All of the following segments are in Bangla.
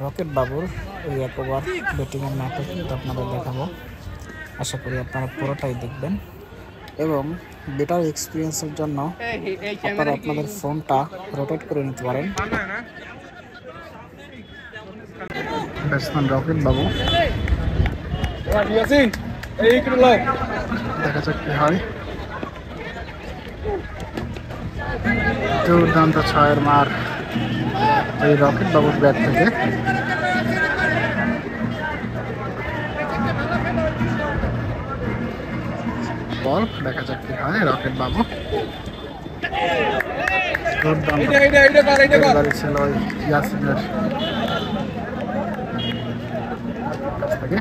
রকেট বাবুর এই এক ওভার ব্যাটিংয়ের নাটক কিন্তু আপনাদের দেখাবো। আশা করি আপনারা পুরোটাই দেখবেন এবং বেটার এক্সপিরিয়েন্সের জন্য আপনারা আপনাদের ফোনটা রোটেট করে নিতে পারেন। ব্যাটসম্যান রকেট বাবু, দেখা যাক কি হয়। দুর্দান্ত ছয়ের মার এই রকেট বাবুর ব্যাট থেকে। বল, দেখা যাক কি হয়। রকেট বাবু দুর্দান্ত ছিল ওই ইয়াসিনের কাছ থেকে।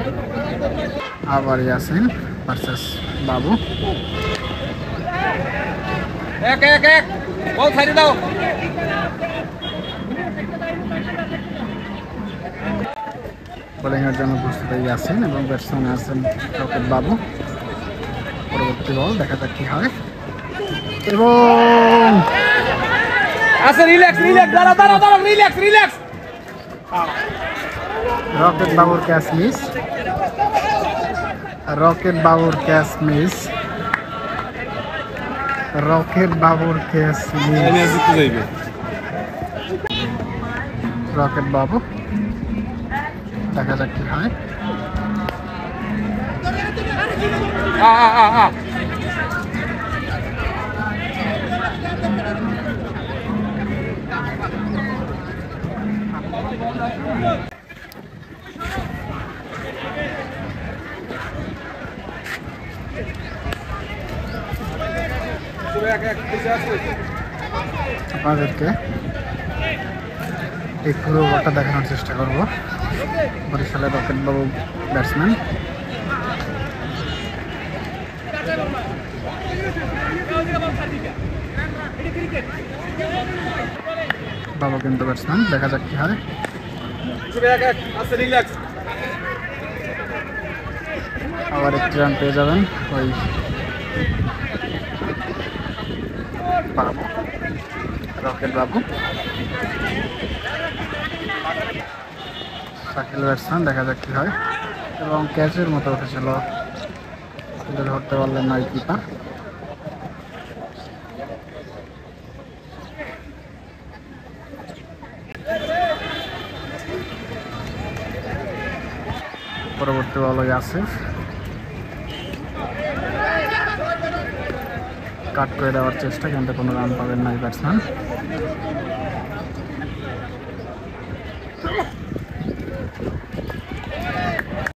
আবার ইয়াসিন ভার্সেস বাবু। বল ছাড়ি দাও। বোলিং এর জন্য প্রস্তুত ইয়াসিন এবং ব্যাটসম্যান আছেন রকেট বাবু। পরবর্তী বল, দেখা যাক কি হয়। এবং রকেট বাবুর ক্যাচ মিস। রকেট বাবুর ক্যাচ মিস। রকেট বাবুর ক্যাচ মিস। রকেট বাবু, দেখা যাক কি হয়। আপনাদেরকে এই পুরো ওভারটা দেখানোর চেষ্টা করব। বরিশালের রকেট বাবু ব্যাটসম্যান। বাবু কিন্তু ব্যাটসম্যান, দেখা যাক কি হয়। আবার একটি রান পেয়ে যাবেন ওই বাবু, রকেট বাবু। শাকিল ব্যাটসম্যান, দেখা যাক কি হয়। এবং ক্যাচের মতো উঠেছিল, ধরতে পারলেন না কিপার। পরবর্তী বল আসিফ, কাট করে দেওয়ার চেষ্টা, কিন্তু কোনো রান পাবেন না ব্যাটসম্যান।